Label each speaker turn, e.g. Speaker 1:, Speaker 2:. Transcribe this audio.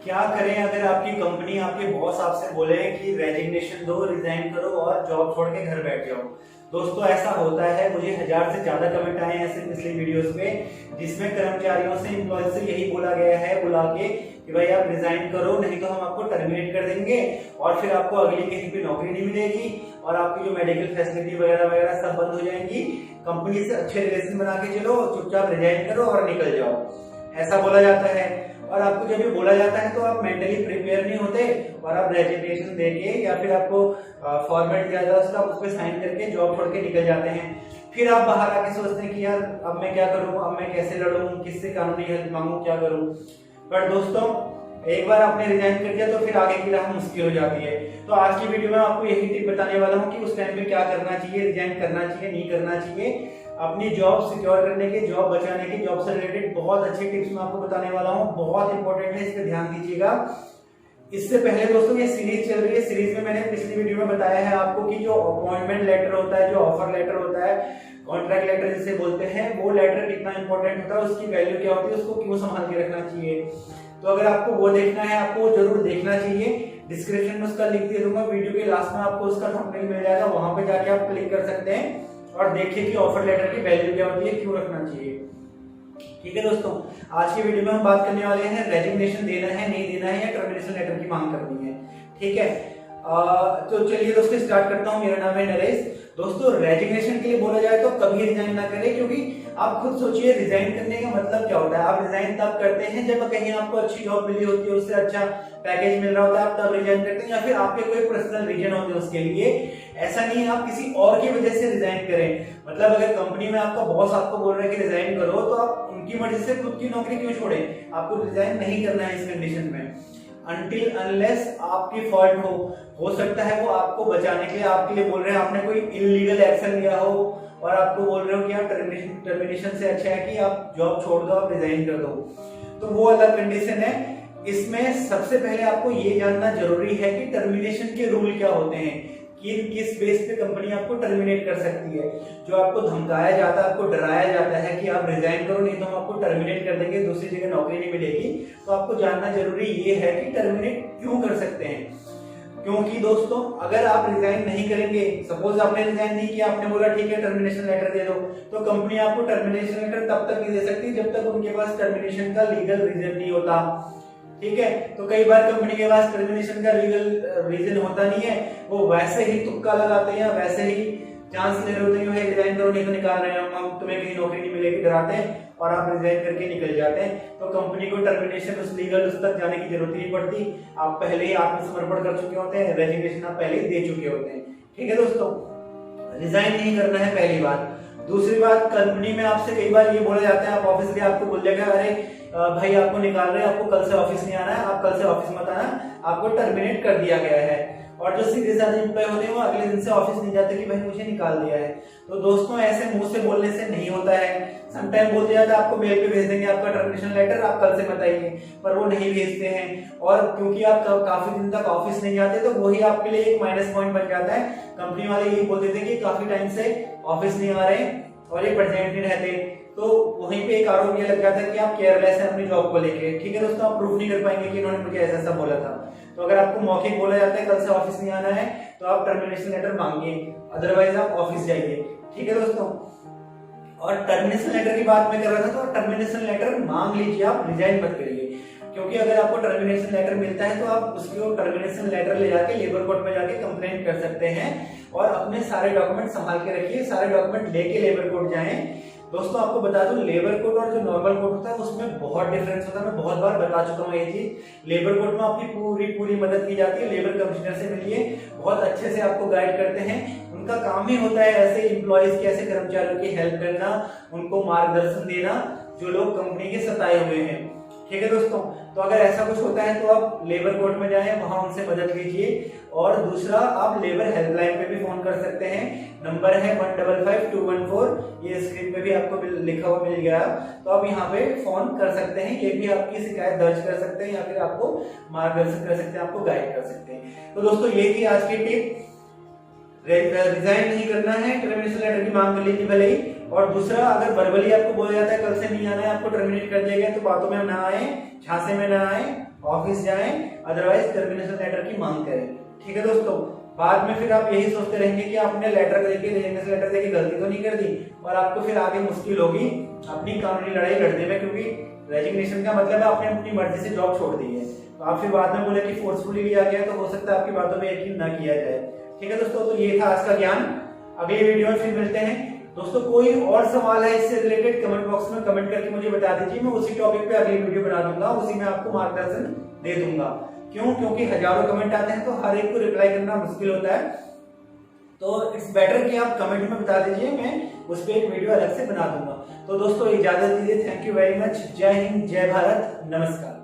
Speaker 1: क्या करें अगर आपकी कंपनी, आपके बॉस आपसे बोले कि रेजिग्नेशन दो, रिजाइन करो और जॉब छोड़ के घर बैठ जाओ। दोस्तों ऐसा होता है, मुझे 1000 से ज्यादा कमेंट आए हैं ऐसे पिछले वीडियोस पे, जिसमें कर्मचारियों से, एम्प्लॉय से यही बोला गया है बुला के कि भाई आप रिजाइन करो, नहीं तो हम आपको टर्मिनेट कर देंगे और फिर आपको अगली कहीं पे नौकरी नहीं मिलेगी और आपकी जो मेडिकल फैसिलिटी वगैरह वगैरह सब बंद हो जाएंगी। कंपनी से अच्छे रिलेशन बना के चलो, चुपचाप रिजाइन करो और निकल जाओ, ऐसा बोला जाता है। और आपको जब ये बोला जाता है तो आप मेंटली प्रिपेयर नहीं होते और आप रेजिग्नेशन देके या फिर आपको फॉर्मेट दिया जाता है उस पर साइन करके जॉब छोड़ के निकल जाते हैं। फिर आप बाहर आके सोचते हैं कि यार अब मैं क्या करूं, अब मैं कैसे लड़ूं, किससे कानूनी हेल्प मांगूं, क्या करूं। पर दोस्तों एक बार आपने रिजाइन कर दिया तो फिर आगे की राह मुश्किल हो जाती है। तो आज की वीडियो में आपको यही टिप बताने वाला हूं कि उस टाइम पे क्या करना चाहिए, रिजाइन करना चाहिए, नहीं करना चाहिए। अपनी जॉब सिक्योर करने के, जॉब बचाने की, जॉब से रिलेटेड बहुत अच्छे टिप्स मैं आपको बताने वाला हूं, बहुत इंपॉर्टेंट है, इस पे ध्यान दीजिएगा। इससे पहले दोस्तों ये सीरीज चल रही है, सीरीज में मैंने पिछली वीडियो में बताया है आपको कि जो अपॉइंटमेंट लेटर होता है, जो ऑफर लेटर होता है, कॉन्ट्रैक्ट लेटर जिसे बोलते हैं, वो लेटर कितना इंपॉर्टेंट होता है, उसकी वैल्यू क्या होती है, उसको क्यों संभाल के रखना चाहिए। तो अगर आपको वो देखना है, आपको जरूर देखना चाहिए। डिस्क्रिप्शन में उसका लिंक दे दूंगा, वीडियो के लास्ट में आपको उसका थंबनेल मिल जाएगा, वहां पे जाके आप क्लिक कर सकते हैं और देखिए कि ऑफर लेटर की वैल्यू क्या होती है, क्यों रखना चाहिए। ठीक है दोस्तों, आज की वीडियो में हम बात करने वाले हैं रेजिग्नेशन देना है, नहीं देना है, या टर्मिनेशन लेटर की मांग करनी है। ठीक है, तो चलिए दोस्तों स्टार्ट करता हूं। मेरा नाम है नरेश। दोस्तों रेजिग्नेशन के लिए बोला जाए तो कभी रिजाइन ना करें, क्योंकि आप खुद सोचिए रिजाइन करने का मतलब क्या होता है। आप रिजाइन तब करते हैं जब कहीं आपको अच्छी जॉब मिली होती है, उससे अच्छा पैकेज मिल रहा होता है, आप तब रिजाइन करते हैं, या फिर आपके कोई पर्सनल रीजन होते हैं उसके लिए। ऐसा नहीं है आप किसी और की वजह से रिजाइन करें। मतलब अगर कंपनी में आपका बॉस आपको बोल रहा है कि रिजाइन करो, तो आप उनकी मर्जी से खुद की नौकरी क्यों छोड़ें। आपको रिजाइन नहीं करना है इस कंडीशन में, अनटिल अनलेस आपकी फॉल्ट हो सकता है वो आपको बचाने के लिए आपके लिए बोल रहे हैं, आपने कोई इलीगल एक्शन लिया हो और आपको बोल रहे हो कि आप टर्मिनेशन से अच्छा है कि आप जॉब छोड़ दो, आप रिजाइन कर दो, तो वो अलग कंडीशन है। इसमें सबसे पहले आपको ये जानना जरूरी है कि टर्मिनेशन के रूल क्या होते हैं, कि किस बेस पे कंपनी आपको टर्मिनेट कर सकती है। जो आपको धमकाया जाता है, आपको डराया जाता है कि आप रिजाइन करो नहीं तो हम आपको टर्मिनेट कर देंगे, दूसरी जगह नौकरी नहीं मिलेगी, तो आपको जानना जरूरी ये है कि टर्मिनेट क्यों कर सकते हैं। क्योंकि दोस्तों अगर आप रिजाइन नहीं करेंगे, सपोज आपने रिजाइन नहीं किया, आपने बोला ठीक है टर्मिनेशन लेटर दे दो, तो कंपनी आपको टर्मिनेशन लेटर तब तक नहीं दे सकती जब तक उनके पास टर्मिनेशन का लीगल रीजन नहीं होता। ठीक है, तो कई बार कंपनी के पास टर्मिनेशन का लीगल रीजन होता नहीं है, वो वैसे ही तुक्का लगाते हैं, वैसे ही चांस ले रहे होते हैं, रिजाइन करो नहीं तो निकाल रहे हैं हम, तुम्हें कहीं नौकरी नहीं मिलेगी, डराते हैं और आप रिजाइन करके निकल जाते हैं। तो कंपनी को टर्मिनेशन उस लीगल उस तक जाने की जरूरत नहीं पड़ती, आप पहले ही आत्मसमर्पण कर चुके होते हैं, रेजिग्नेशन आप पहले ही दे चुके होते हैं। ठीक है दोस्तों, रिजाइन नहीं करना है पहली बात। दूसरी बात, कंपनी में आपसे कई बार ये बोला जाता है, आप ऑफिस गए आपको बोल देगा अरे भाई आपको निकाल रहे हैं, आपको कल से ऑफिस नहीं आना है, आप कल से ऑफिस मत आना, आपको टर्मिनेट कर दिया गया है। और जो सीधे साधे एम्प्लॉय होते हैं वो अगले दिन से ऑफिस नहीं जाते कि भाई मुझे निकाल दिया है। तो दोस्तों ऐसे मुंह से बोलने से नहीं होता है। समटाइम बोल दिया जाता है आपको मेल पे भेज देंगे आपका टर्मिनेशन लेटर, आप कल से मत आइए, पर वो नहीं भेजते हैं। और क्योंकि आप काफी दिन तक ऑफिस नहीं जाते तो वही आपके लिए एक माइनस पॉइंट बन जाता है। कंपनी वाले यही बोल देते हैं कि काफी टाइम से ऑफिस नहीं आ रहे और ये प्रेजेंट नहीं रहते, तो वहीं पे एक आरोप ये लग जाता है कि आप केयरलेस हैं अपनी जॉब को लेके। ठीक है दोस्तों, आप प्रूफ नहीं कर पाएंगे कि इन्होंने मुझे ऐसा बोला था। तो अगर आपको मौखिक बोला जाता है कल से ऑफिस नहीं आना है, तो आप टर्मिनेशन लेटर मांगिए, अदरवाइज आप ऑफिस जाइए। ठीक है दोस्तों, और टर्मिनेशन लेटर की बात मैं कर रहा था, तो टर्मिनेशन लेटर मांग लीजिए, आप रिजाइन मत करिए। क्योंकि अगर आपको टर्मिनेशन लेटर मिलता है तो आप उसको टर्मिनेशन लेटर ले जाके लेबर कोर्ट में जाके कंप्लेंट कर सकते हैं और अपने सारे डॉक्यूमेंट संभाल के रखिए, सारे डॉक्यूमेंट लेके लेबर कोर्ट जाएं। दोस्तों आपको बता दूं, लेबर कोर्ट और जो नॉर्मल कोर्ट होता है उसमें बहुत डिफरेंस होता है, मैं बहुत बार बता चुका हूँ ये चीज। लेबर कोर्ट में आपकी पूरी मदद की जाती है, लेबर कमिश्नर से मिलिए, बहुत अच्छे से आपको गाइड करते हैं। उनका काम ही होता है ऐसे एम्प्लॉयज के, ऐसे कर्मचारियों की हेल्प करना, उनको मार्गदर्शन देना जो लोग कंपनी के सताए हुए हैं। ठीक है दोस्तों, तो अगर ऐसा कुछ होता है तो आप लेबर कोर्ट में जाएं, वहां उनसे मदद लीजिए। और दूसरा, आप लेबर हेल्पलाइन पे भी फोन कर सकते हैं, नंबर है 155214, ये स्क्रीन पे भी आपको लिखा हुआ मिल गया, तो आप यहाँ पे फोन कर सकते हैं, ये भी आपकी शिकायत दर्ज कर सकते हैं या फिर आपको मार्गदर्शन कर सकते हैं, आपको गाइड कर सकते हैं। तो दोस्तों ये थी आज की टिप, रिजाइन नहीं करना है, टर्मिनेशन लेटर की मांग कर लीजिए भले ही, और दूसरा, अगर वर्बली आपको बोला जाता है कल से नहीं आना है, आपको टर्मिनेट कर दिया गया, तो बातों में ना आए, झांसे में ना आए, ऑफिस जाएं, अदरवाइज टर्मिनेशन लेटर की मांग करें। ठीक है दोस्तों। बाद में फिर आप यही सोचते रहेंगे कि आपने लेटर देके, रेजिग्नेशन लेटर देके गलती तो नहीं कर दी, और आपको फिर आगे मुश्किल होगी अपनी कानूनी लड़ाई लड़ने में, क्योंकि रेजिग्नेशन का मतलब है आपने अपनी मर्जी से जॉब छोड़ दी है। तो आप फिर बाद में बोले कि फोर्सफुली भी आ गया, तो हो सकता है आपकी बातों में यकीन ना किया जाए। ठीक है दोस्तों, तो ये था आज का ज्ञान। अगले वीडियो में फिर मिलते हैं दोस्तों। कोई और सवाल है इससे रिलेटेड, कमेंट बॉक्स में कमेंट करके मुझे बता दीजिए, मैं उसी टॉपिक पे अगली वीडियो बना दूंगा, उसी में आपको मार्गदर्शन दे दूंगा। क्यों? क्योंकि हजारों कमेंट आते हैं, तो हर एक को रिप्लाई करना मुश्किल होता है। तो इट्स बेटर कि आप कमेंट में बता दीजिए, मैं उस पर एक वीडियो अलग से बना दूंगा। तो दोस्तों इजाजत दीजिए। Thank you very much. जय हिंद, जय भारत, नमस्कार।